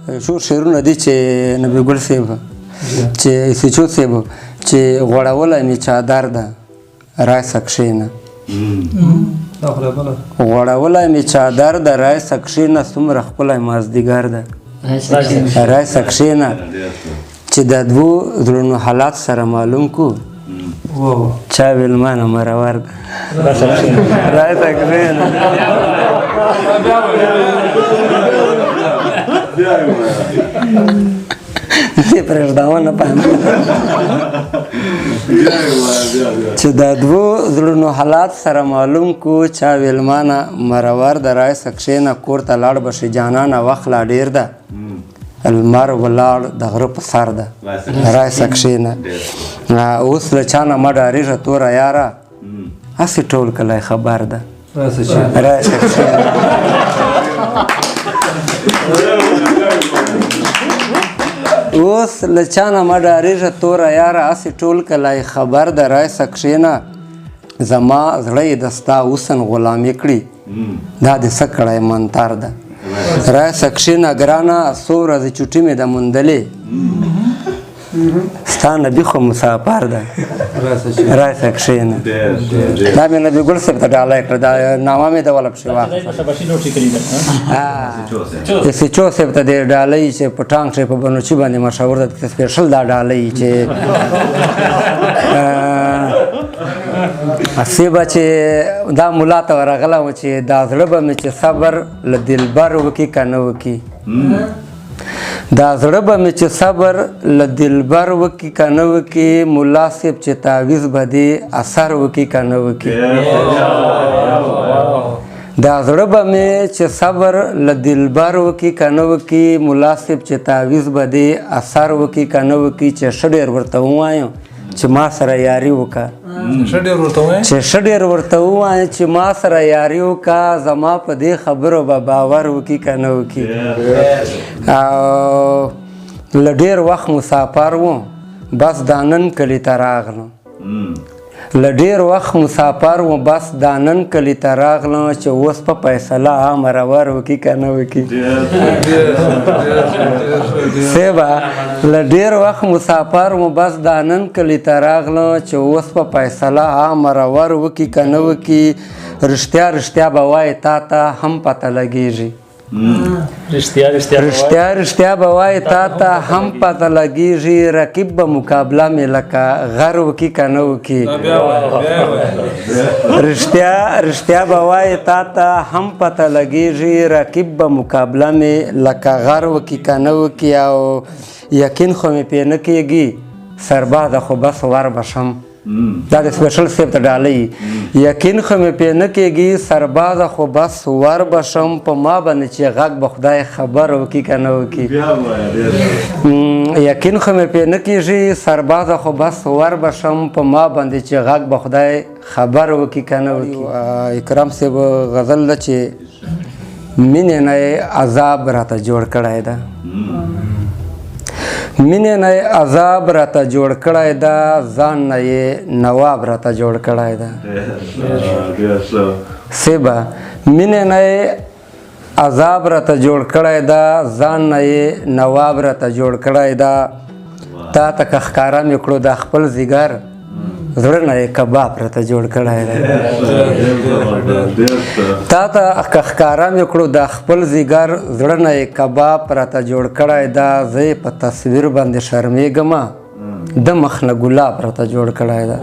شو شعرونه دي چې نبی ګل صاحب چې سچو صاحب چې غوړوله مې چادر ده رایسه کښېنه غوړوله مې چادر ده رایسه کښېنه څومره ښکلی مازدیګر ده رایسه کښېنه چې د دوو زړونو حالات سره معلوم کو چا ویل مانه مرور ده رایسه کښېنه پرېږداوه نه پام چې د دوو زړونو حالات سره معلوم کو چا ویل مانه مرور ده رایسه کښېنه کور ته لاړ به شي جانانه وخت لا ډېر ده لمر ولاړ د غره په سر ده رایسه کښېنه اوس له چا نه مه ډارېږه توره یاره هسې ټول کلی خبر ده رایسه کښېنه اوس له چا نه مه ډارېږه توره یاره هسې ټول کلی خبر ده رایسه کښېنه زما زړه یې د ستا حسن غلامي کړي دا دې څه کړی منتر ده رایسه کښېنه ګرانه څو ورځې چوټي مې ده موندلې ستا نبي خو مسافر ده رایسه کښېنه دا مې نبي ګل صاحب ته ډالۍ کړه دا نامه مې دوله پسې واخیسته سچو صاحب ته دې ډالۍ چې په ټانک چې په بنوچي باندې مشهور ده سپېشل دا ډالۍ چې سیبه چې دا ملا ته ورغلی وم چې دا زړه به مې چې صبر له دلبر وکړي که نه وکړي دا زړه به مې چې صبر له دلبر وکړي که نه وکړي ملا صاحب چې تعویض به دې اثر وکړي که نه وکړي دا زړه به مې چې صبر له دلبر وکړي که نه وکړي ملا صاحب چې تعویض به دې اثر وکړي که نه وکړي چې ښه ډېر ورته ووایم چې ما سره یاري وکړه چې ښه ډېر ورته ووایم چې ما سره یاري وکړه زما په دې خبرو به باور وکړي که نه وکړي او له ډېر وخت مسافر وم بس دا نن کلي ته راغلم له ډېر وخت مسافر وم بس دا نن کلي ته راغلم چې اوس په فیصله مرور وکړي که نه وکړي سیبه له ډېر وخت مسافر وم بس دا نن کلي ته راغلم چې اوس په فیصله مرور وکړي که نه وکړي رښتیا رښتیا به وایي تا ته هم پته لګېږي رښتیا به وایي تا ته هم پته لګېږي رقیب به مقابله مې لکه غر وکړي که نه وکړي رښتیا به وایي تا ته هم پته لګېږي رقیب به مقابله مې لکه غر وکړي که نه وکړي او یقین خو مې پرې نه کېږي سربازه خو بس ور به شم دا د سپیشل صاحب ته ډالۍ یقین خو مې پرې نه کېږي سربازه خو بس ور به شم په ما باندې چې غږ به خدای خبر وکړي که نه وکړي یقین خو مې پرې نه کېږي سربازه خو بس ور به شم په ما باندې چې غږ به خدای خبر وکړي که نه وکړي اکرام صاحب غزل ده چې مینې نه یې عذاب راته جوړ کړی ده مینې نه یې عذاب راته جوړ کړی ده ځان نه یې نواب راته جوړ کړی ده سیبه مینې نه یې عذاب راته جوړ کړی ده ځان نه یې نواب راته جوړ کړی ده تا ته که ښکاره مې کړو دا خپل ځیګر زړه نه یې کباب راته جوړ کړی دی تا ته که ښکاره مې کړو دا خپل ځیګر زړه نه یې کباب راته جوړ کړی ده زه یې په تصویر باندې شرمېږمه د مخ نه ګلاب راته جوړ کړی ده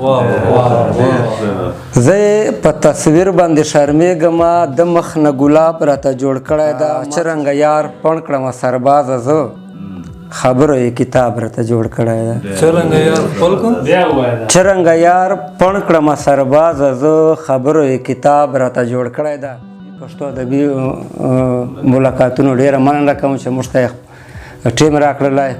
زه یې په تصویر باندې شرمېږمه د مخ نه ګلاب راته جوړ کړی ده چرنګه یار پڼ کړمه سربازه زه خبرو یې کتاب راته جوړ کړی ده چرنګه یار پڼ کړمه سربازه زه خبرو یې کتاب راته جوړ کړی ده پښتو ادبي ملاقاتونو ډېره مننه کوم چې موږ ته ټیم راکړلی